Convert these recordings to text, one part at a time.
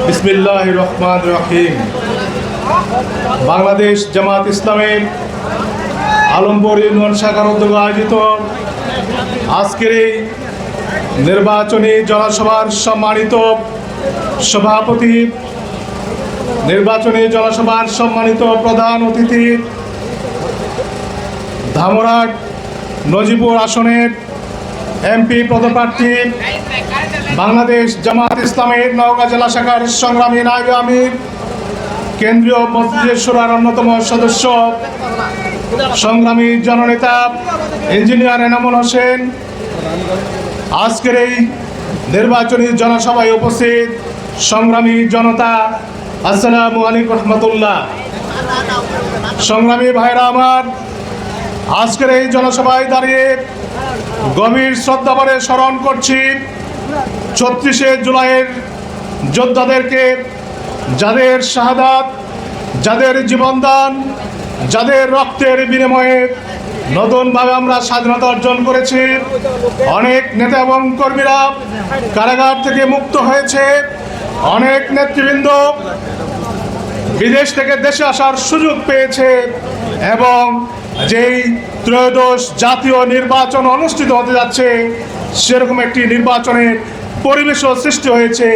বিসমিল্লাহির রহমানির রহিম। বাংলাদেশ জামাত ইসলামের আলমপুর ইউনিয়ন শাখার উদ্যোগে আয়োজিত আজকের এই নির্বাচনী জনসভার সম্মানিত সভাপতি, নির্বাচনী জনসভার সম্মানিত প্রধান অতিথি, ধামরাট নজিপুর আসনের এমপি পদপ্রার্থী, বাংলাদেশ জামাত ইসলামের নওগাঁ জেলা শাখার সংগ্রামী নায়েবে আমির, কেন্দ্রীয় মজলিসে শুরার অন্যতম সদস্য, সংগ্রামী জননেতা ইঞ্জিনিয়ার এনামুল হোসেন, আজকের এই নির্বাচনী জনসভায় উপস্থিত সংগ্রামী জনতা, আসসালামু আলাইকুম রহমতুল্লাহ। সংগ্রামী ভাইরা আমার, আজকের এই জনসভায় দাঁড়িয়ে গভীর শ্রদ্ধাভরে স্মরণ করছি ৩৬শে জুলাইয়ের যোদ্ধাদেরকে, যাদের শাহাদাত, যাদের জীবনদান, যাদের রক্তের বিনিময়ে নতুনভাবে আমরা স্বাধীনতা অর্জন করেছি। অনেক নেতা এবং কর্মীরা কারাগার থেকে মুক্ত হয়েছে, অনেক নেতৃবৃন্দ বিদেশ থেকে দেশে আসার সুযোগ পেয়েছে এবং যেই ত্রয়োদশ জাতীয় নির্বাচন অনুষ্ঠিত হতে যাচ্ছে সেরকম একটি নির্বাচনের পরিবেশও সৃষ্টি হয়েছে,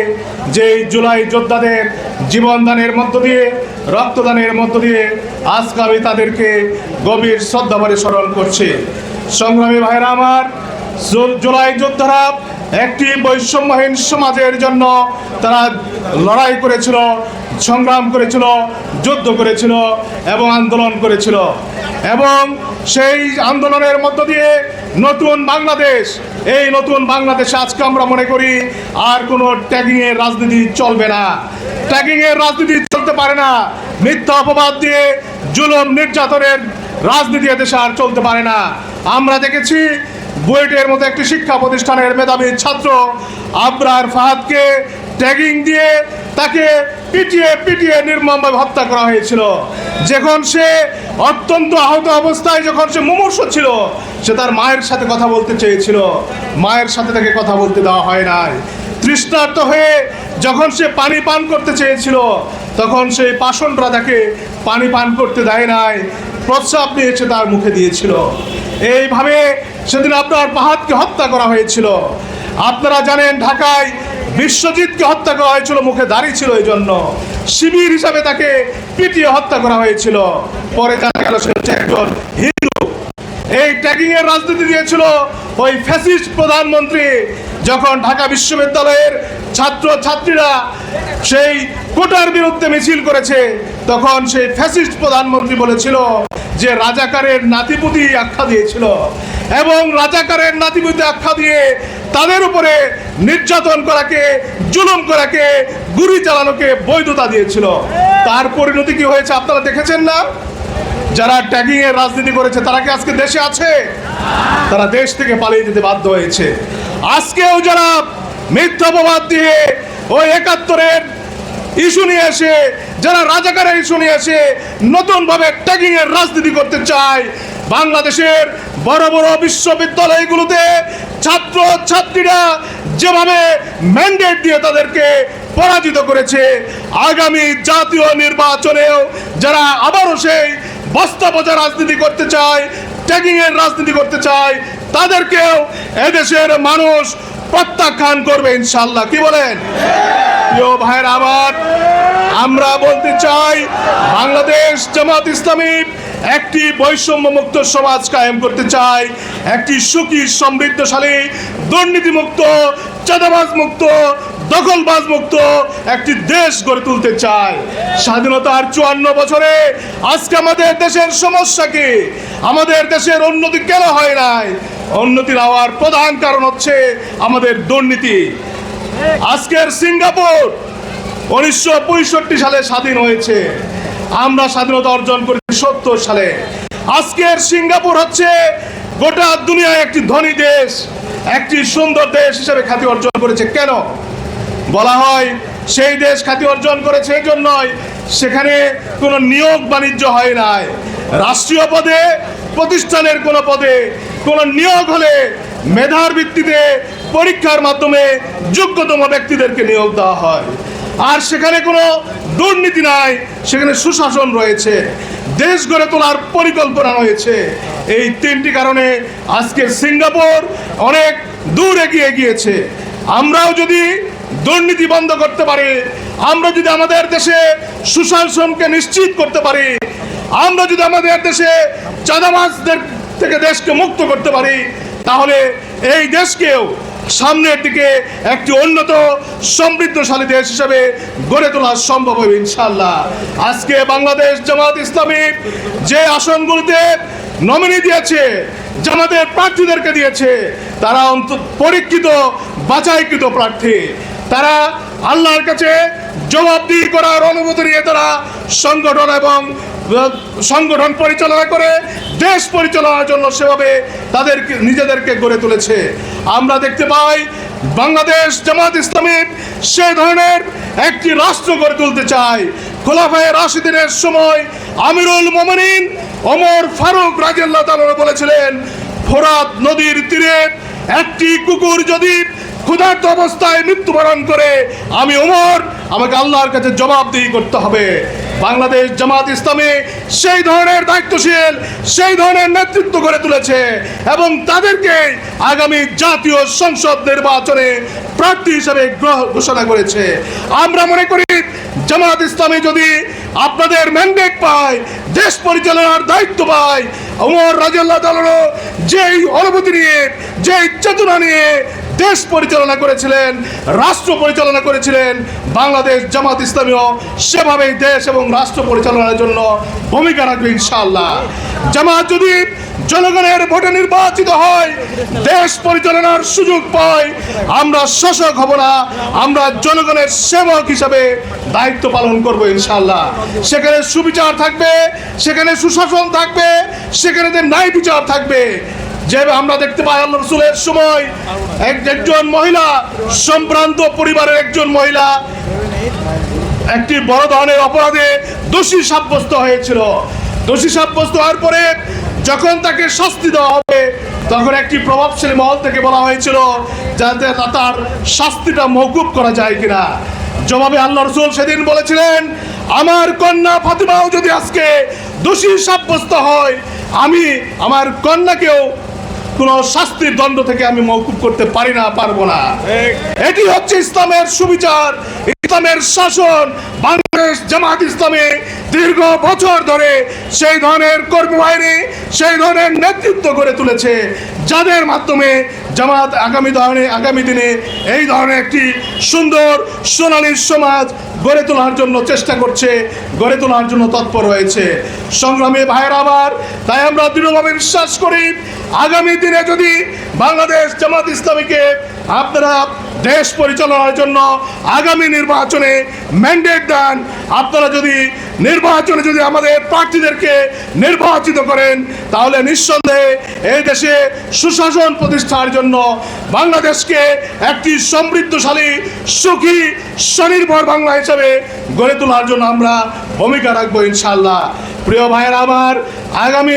যেই জুলাই যোদ্ধাদের জীবনদানের মধ্য দিয়ে, রক্তদানের মধ্য দিয়ে আজকে আমি তাদেরকে গভীর শ্রদ্ধাভরে স্মরণ করছি। সংগ্রামী ভাইরা আমার, জুলাই যোদ্ধারা একটি বৈষম্যহীন সমাজের জন্য তারা লড়াই করেছিল, সংগ্রাম করেছিল, যুদ্ধ করেছিল এবং আন্দোলন করেছিল এবং সেই আন্দোলনের মধ্য দিয়ে নতুন বাংলাদেশ, এই নতুন বাংলাদেশে আজকে আমরা মনে করি আর কোনো ট্যাগিংয়ের রাজনীতি চলবে না। ট্যাগিংয়ের রাজনীতি চলতে পারে না, মিথ্যা অপবাদ দিয়ে জুলুম নির্যাতনের রাজনীতি এদেশে আর চলতে পারে না। আমরা দেখেছি বুয়েটের মতো একটি শিক্ষা প্রতিষ্ঠানের মেধাবী ছাত্র আবরার ফাহাদকে ট্যাগিং দিয়ে তাকে পিটিয়ে নির্মমভাবে হত্যা করা হয়েছিল। যখন সে অত্যন্ত আহত অবস্থায়, যখন সে মুমূর্ষু ছিল, সে তার মায়ের সাথে কথা বলতে চেয়েছিল, মায়ের সাথে তাকে কথা বলতে দেওয়া হয় নাই। তৃষ্ণার্ত হয়ে যখন সে পানি পান করতে চেয়েছিল, তখন সেই পাষণ্ডরা তাকে পানি পান করতে দেয় নাই, প্রস্রাব নিয়েছে তার মুখে দিয়েছিল। এইভাবে সেদিন আপনার ফাহাদকে হত্যা করা হয়েছিল। আপনারা জানেন ঢাকায় বিশ্বজিৎকে হত্যা করা হয়েছিল, মুখে দাড়ি ছিল, এই জন্য শিবির হিসাবে তাকে পিটিয়ে হত্যা করা হয়েছিল। পরে জানা গেল সে একজন হিন্দু। এই ট্যাগিং এর রাজনীতি দিয়েছিল ওই ফ্যাসিস্ট প্রধানমন্ত্রী। যখন ঢাকা বিশ্ববিদ্যালয়ের ছাত্র ছাত্রীরা সেই কোটার বিরুদ্ধে মিছিল করেছে, তখন সেই ফ্যাসিস্ট প্রধানমন্ত্রী বলেছিল যে রাজাকারের নাতিপুতি আখ্যা দিয়েছিল এবং রাজাকারের নাতিপুতি আখ্যা দিয়ে তাদের উপরে নির্যাতন করাকে, জুলুম করাকে, গুলি চালানোকে বৈধতা দিয়েছিল। তার পরিণতি কি হয়েছে আপনারা দেখেছেন না? যারা ট্যাগিং এর রাজনীতি করেছে তারা কি আজকে দেশে আছে? তারা দেশ থেকে পালিয়ে যেতে বাধ্য হয়েছে। আজকেও যারা মিথ্যা অপবাদ দিয়ে ওই ৭১-এর ইস্যু নিয়ে এসে, যারা রাজাকারের ইস্যু নিয়ে এসে নতুনভাবে ট্যাগিং এর রাজনীতি করতে চায়, বাংলাদেশের বড় বড় বিশ্ববিদ্যালয়গুলোতে ছাত্র ছাত্রীরা যেভাবে ম্যান্ডেট দিয়ে তাদেরকে পরাজিত করেছে, আগামী জাতীয় নির্বাচনেও যারা আবারও সেই বস্তা বোঝা রাজনীতি করতে চায়, ট্যাগিং এর রাজনীতি করতে চায়, তাদেরকেও এদেশের মানুষ প্রত্যাখ্যান করবে ইনশাআল্লাহ। কি বলেন প্রিয় ভাইরা আমার? আমরা বলতে চাই বাংলাদেশ জামাত ইসলামী একটি বৈষম্যমুক্ত সমাজ কায়েম করতে চায়, একটি সুখী, সমৃদ্ধশালী, দুর্নীতিমুক্ত, চাঁদাবাজ মুক্ত, দখলবাজ মুক্ত একটি দেশ গড়ে তুলতে চায়। স্বাধীনতার ৫৪ বছরে আজকে আমাদের দেশের সমস্যা কি? আমাদের দেশের উন্নতি কেন হয় নাই? উন্নতির হওয়ার প্রধান কারণ হচ্ছে আমাদের দুর্নীতি। আজকের সিঙ্গাপুর ১৯৬৫ সালে স্বাধীন হয়েছে, আমরা স্বাধীনতা অর্জন করেছি ৭০ সালে। আজকের সিঙ্গাপুর হচ্ছে গোটা দুনিয়ায় একটি ধনী দেশ, একটি সুন্দর দেশ হিসেবে খ্যাতি অর্জন করেছে। কেন বলা হয় সেই দেশ খ্যাতি অর্জন করেছে? এই জন্যই সেখানে কোনো নিয়োগ বাণিজ্য হয় নাই। রাষ্ট্রীয় পদে, প্রতিষ্ঠানের কোনো পদে কোনো নিয়োগ হলে মেধার ভিত্তিতে পরীক্ষার মাধ্যমে যোগ্যতম ব্যক্তিদেরকে নিয়োগ দেওয়া হয়। আর সেখানে কোনো দুর্নীতি নাই, সেখানে সুশাসন রয়েছে, দেশ গড়ে তোলার পরিকল্পনা রয়েছে। এই তিনটি কারণে আজকের সিঙ্গাপুর অনেক দূর এগিয়ে গিয়েছে। আমরাও যদি দুর্নীতি বন্ধ করতে পারি, আমরা যদি আমাদের দেশে সুশাসনকে নিশ্চিত করতে পারি, আমরা যদি আমাদের দেশে চাঁদাবাজদের থেকে দেশকে মুক্ত করতে পারি, তাহলে এই দেশকেও সামনের দিকে একটি উন্নত সমৃদ্ধশালী দেশ হিসেবে গড়ে তোলা সম্ভব হবে ইনশাআল্লাহ। আজকে বাংলাদেশ জামাত ইসলামী যে আসনগুলিতে নমিনি দিয়েছে, জামাতের প্রার্থীদেরকে দিয়েছে, তারা পরীক্ষিত বাছাইকৃত প্রার্থী। তারা আল্লাহর কাছে জবাবদিহি করার অনুমতি নিয়ে তারা সংগঠন পরিচালনা করে দেশ পরিচালনার জন্য সেভাবে তাদেরকে নিজেদেরকে গড়ে তুলেছে। আমরা দেখতে পাই বাংলাদেশ জামাত ইসলামী সে ধরনের একটি রাষ্ট্র গড়ে তুলতে চায়। খোলাফায়ে রাশিদিনের সময় আমিরুল মোমিনিন ওমর ফারুক রাদিয়াল্লাহু তাআলা বলেছিলেন, ফোরাত নদীর তীরে একটি কুকুর যদি ক্ষুধার্ত অবস্থায় মৃত্যুবরণ করে, আমি ওমর, আমাকে আল্লাহর কাছে জবাবদিহি করতে হবে। বাংলাদেশ জামাত ইসলামী সেই ধরনের দায়িত্বশীল, সেই ধরনের নেতৃত্ব গড়ে তুলেছে এবং তাদেরকে আগামী জাতীয় সংসদ নির্বাচনে প্রার্থী হিসেবে ঘোষণা করেছে। আমরা মনে করি জামাত ইসলামী যদি আপনাদের ম্যান্ডেট পায়, দেশ পরিচালনার দায়িত্ব পায়, ওমর রাদিয়াল্লাহু তাআলা যেই অনুভূতি নিয়ে, যেই চেতনা নিয়ে দেশ পরিচালনা করেছিলেন, রাষ্ট্র পরিচালনা করেছিলেন, বাংলাদেশ জামাত ইসলামীও সেভাবেই দেশ এবং রাষ্ট্র পরিচালনার জন্য ভূমিকা রাখবে ইনশাআল্লাহ। জামাত যদি জনগণের ভোটে নির্বাচিত হয়, দেশ পরিচালনার সুযোগ পায়, আমরা শাসক হব না, আমরা জনগণের সেবক হিসাবে দায়িত্ব পালন করব ইনশাআল্লাহ। সেখানে সুবিচার থাকবে, সেখানে সুশাসন থাকবে, সেখানে ন্যায় বিচার থাকবে। যে আমরা দেখতে পাই আল্লাহ রাসূলের সময় একজন মহিলা, সম্ভ্রান্ত পরিবারের একজন মহিলা একটি বড় ধরনের অপরাধে দোষী সাব্যস্ত হয়েছিল। দোষী সাব্যস্ত হওয়ার পরে যখন তাকে শাস্তি দেওয়া হবে, তখন একটি প্রভাবশালী মহল থেকে বলা হয়েছিল যাতে তার শাস্তিটা মওকুফ করা যায় কিনা। জবাবে আল্লাহ রাসূল সেদিন বলেছিলেন, আমার কন্যা ফাতিমাও যদি আজকে দোষী সাব্যস্ত হয়, আমি আমার কন্যাকেও কোন শাস্তির দণ্ড থেকে আমি মওকুফ করতে পারি না, পারবো না। এটি হচ্ছে ইসলামের সুবিচার, ইসলামের শাসন। বাংলাদেশ জামাত ইসলামী দীর্ঘ বছর ধরে সেই ধরনের কর্মবাহিনী, সেই ধরনের নেতৃত্ব গড়ে তুলেছে, যাদের মাধ্যমে জামাত আগামী দিনে এই ধরনের একটি সুন্দর সোনালী সমাজ গড়ে তোলার জন্য চেষ্টা করছে, গড়ে তোলার জন্য তৎপর হয়েছে। সংগ্রামী ভাইয়েরা আমার, তাই আমরা দৃঢ়ভাবে বিশ্বাস করি আগামী দিনে যদি বাংলাদেশ জামাত ইসলামীকে আপনারা দেশ পরিচালনার জন্য আগামী নির্বাচনে ম্যান্ডেট দেন, আপনারা যদি নির্বাচনে যদি আমাদের প্রার্থীদেরকে নির্বাচিত করেন, তাহলে নিঃসন্দেহে এই দেশে সুশাসন প্রতিষ্ঠার জন্য বাংলাদেশকে একটি সমৃদ্ধশালী, সুখী, স্বনির্ভর বাংলা হিসাবে গড়ে তোলার জন্য আমরা ভূমিকা রাখবো ইনশাআল্লাহ। প্রিয় ভাইয়েরা আমার, আগামী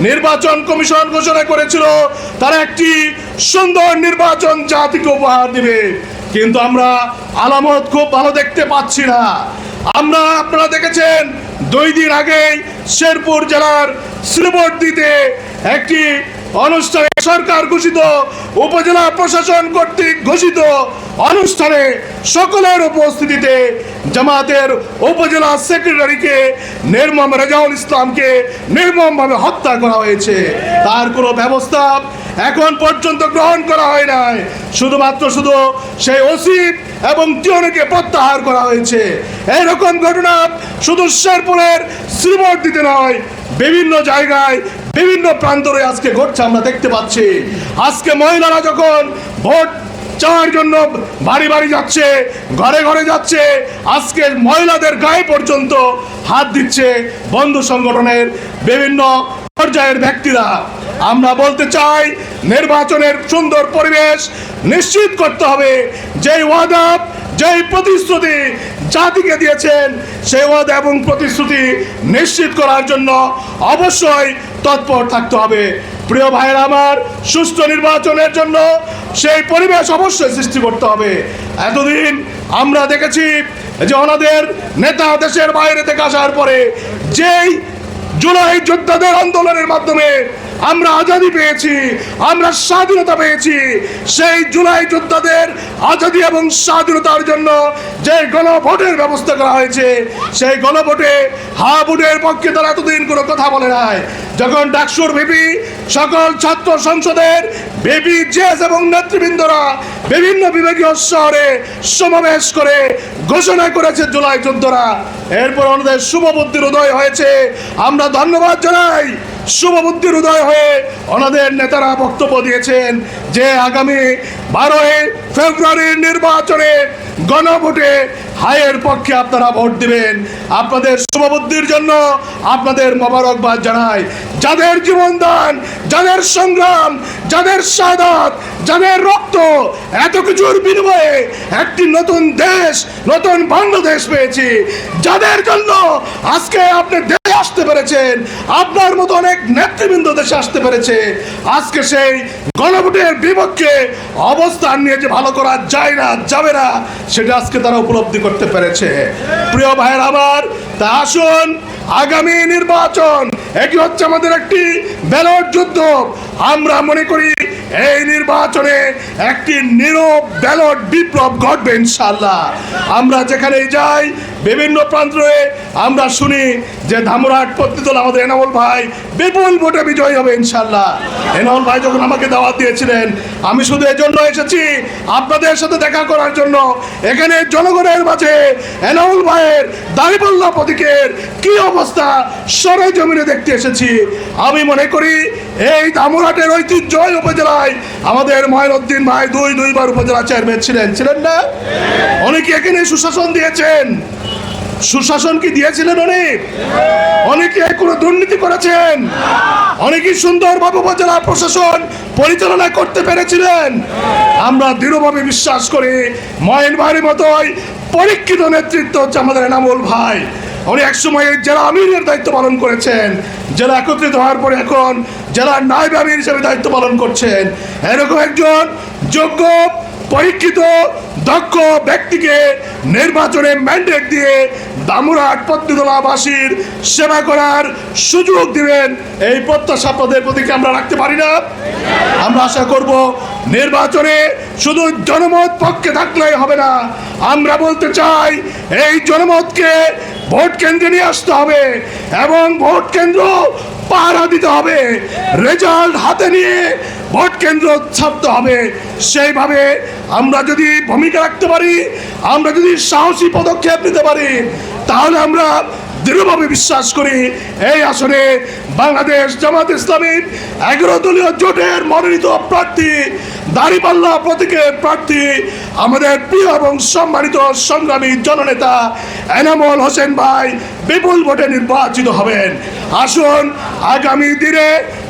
নির্বাচন কমিশন ঘোষণা করেছিল তারা একটি সুন্দর নির্বাচন জাতিকে উপহার দিবে, কিন্তু আমরা আলামত খুব ভালো দেখতে পাচ্ছি না। আপনারা দেখেছেন 2 দিন আগে শেরপুর জেলার শ্রীবর্দীতে একটি অনুষ্ঠানে সরকার ঘোষিত, উপজেলা প্রশাসন কর্তৃক ঘোষিত অনুষ্ঠানে সকলের উপস্থিতিতে জামাতের উপজেলা সেক্রেটারিকে নির্মম রেজাউল ইসলামকে নির্মমভাবে হত্যা করা হয়েছে। তার কোনো ব্যবস্থা এখন পর্যন্ত গ্রহণ করা হয় নাই, শুধুমাত্র সেই ওসি এবং টিওনকে প্রত্যাহার করা হয়েছে। এইরকম ঘটনা শুধু শেরপুরের শ্রীবর্দীতে নয়, বিভিন্ন জায়গায় বিভিন্ন প্রান্তরে আজকে ঘটছে, আমরা দেখতে পাচ্ছি। আজকে মহিলারা যখন ভোট চাওয়ার জন্য বাড়ি বাড়ি যাচ্ছে, ঘরে ঘরে যাচ্ছে, আজকে মহিলাদের গায়ে পর্যন্ত হাত দিচ্ছে বন্ধু সংগঠনের বিভিন্ন পর্যায়ের ব্যক্তিরা। আমরা বলতে চাই, নির্বাচনের সুন্দর পরিবেশ নিশ্চিত করতে হবে। যেই ওয়াদা, যেই প্রতিশ্রুতি জাতিকে দিয়েছেন, সেই ওয়াদা এবং প্রতিশ্রুতি নিশ্চিত করার জন্য অবশ্যই তৎপর থাকতে হবে। প্রিয় ভাইয়েরা আমার, সুষ্ঠু নির্বাচনের জন্য সেই পরিবেশ অবশ্যই সৃষ্টি করতে হবে। এতদিন আমরা দেখেছি যে ওনাদের নেতা দেশের বাইরে থেকে আসার পরে যেই জুলাই যোদ্ধাদের আন্দোলনের মাধ্যমে আমরা আজাদি পেয়েছি, আমরা স্বাধীনতা পেয়েছি, সেই জুলাই যোদ্ধাদের আজাদি এবং স্বাধীনতার জন্য যে গণভোটের ব্যবস্থা করা হয়েছে, সেই গণভোটে হা ভোটের পক্ষে তারা এতদিন কোনো কথা বলে নাই। যখন ডাকসুর ভিপি, সকল ছাত্র সংসদের ভিপি, জেস এবং নেতৃবৃন্দরা বিভিন্ন বিভাগীয় শহরে সমাবেশ করে ঘোষণা করেছে জুলাই যোদ্ধারা, এরপর আমাদের শুভবুদ্ধির উদয় হয়েছে। আমরা ধন্যবাদ জানাই। শুভবুদ্ধির উদয় হয়ে ওনাদের নেতারা বক্তব্য দিয়েছেন যে আগামী 12 ফেব্রুয়ারির নির্বাচনে গণভোটে হায়ের পক্ষে আপনারা ভোট দিবেন। আপনাদের শুভবুদ্ধির জন্য আপনাদের মোবারকবাদ জানাই। যাদের জীবনদান, যাদের সংগ্রাম, যাদের শাহাদাত, যাদের রক্ত, এত কিছুর বিনিময়ে একটি নতুন দেশ, নতুন বাংলাদেশ পেয়েছি, যাদের জন্য আজকে আপনি দেশে আসতে পেরেছেন, আপনার মতো অনেক নেতৃবৃন্দ দেশে আসতে পেরেছে, আজকে সেই গণভোটের বিপক্ষে অবস্থান নিয়ে যে ভালো করা যায় না, যাবে না, সেটা আজকে তারা উপলব্ধি করতে পেরেছে। প্রিয় ভাইয়ের আমার, তা আসুন, আগামী নির্বাচন এটি হচ্ছে আমাদের একটি ব্যালট যুদ্ধ। আমরা মনে করি এই নির্বাচনে একটি নীরব ব্যালট বিপ্লব ঘটবে ইনশাআল্লাহ। আমরা যেখানেই যাই, বিভিন্ন প্রান্তে আমরা শুনি যে ধামরাট পত্রিতল আমাদের এনামুল ভাই বিপুল ভোটে বিজয়ী হবে ইনশাআল্লাহ। এনামুল ভাই যখন আমাকে দাওয়াত দিয়েছিলেন, আমি শুধু এজন্য এসেছি আপনাদের সাথে দেখা করার জন্য। এখানে জনগণের মাঝে এনামুল ভাইয়ের দাঁড়িপাল্লা প্রতীকের কি অবস্থা সরেজমিনে দেখতে এসেছি। আমি মনে করি এই ধামরাটের ঐতিহ্যই উপজেলায় আমাদের মঈনুদ্দিন ভাই দুইবার উপজেলা চেয়ারম্যান ছিলেন না? অনেকে এখানে সুশাসন দিয়েছেন। সুশাসন কি দিয়েছিলেন অনেকে কোনো দুর্নীতি করেছেন? অনেকে সুন্দরভাবে উপজেলা প্রশাসন পরিচালনা করতে পেরেছিলেন। আমরা দৃঢ়ভাবে বিশ্বাস করি মঈন ভাইয়ের মতোই পরীক্ষিত নেতৃত্ব হচ্ছে আমাদের এনামুল ভাই। উনি একসময় জেলা আমিরের দায়িত্ব পালন করেছেন, জেলা একত্রিত হওয়ার পরে এখন জেলার নায়েব আমির হিসেবে দায়িত্ব পালন করছেন। এরকম একজন যোগ্য, পরীক্ষিত, দক্ষ ব্যক্তিকে নির্বাচনে ম্যান্ডেট দিয়ে ধামরাট পত্নীতলাবাসীর সেবা করার সুযোগ দিবেন, এই প্রত্যাশা আপনাদের প্রতি আমরা রাখতে পারি না? আমরা আশা করব নির্বাচনে শুধু জনমত পক্ষে থাকলেই হবে না, আমরা বলতে চাই এই জনমতকে ভোট কেন্দ্রে নিয়ে আসতে হবে এবং ভোট কেন্দ্র পাহারা দিতে হবে, রেজাল্ট হাতে নিয়ে ভোট কেন্দ্র ছাপতে হবে। সেইভাবে আমরা যদি ভূমিকা রাখতে পারি, আমরা যদি সাহসী পদক্ষেপ নিতে পারি, তাহলে আমরা দৃঢ়ভাবে বিশ্বাস করি এই আসনে বাংলাদেশ জামাত ইসলামী 11 দলীয় জোটের মনোনীত প্রার্থী, দাঁড়িপাল্লা প্রতীকের প্রার্থী, আমাদের প্রিয় এবং সম্মানিত সংগ্রামী জননেতা এনামুল হোসেন ভাই বিপুল ভোটে নির্বাচিত হবেন। আসুন আগামী দিনে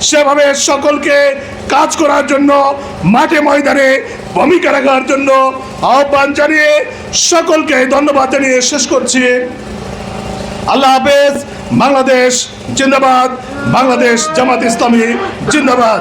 সেভাবে সকলকে কাজ করার জন্য, মাঠে ময়দানে ভূমিকা রাখার জন্য আহ্বান জানিয়ে সকলকে ধন্যবাদ জানিয়ে শেষ করছি। আল্লাহ হাফেজ। বাংলাদেশ জিন্দাবাদ, বাংলাদেশ জামাত ইসলামী জিন্দাবাদ।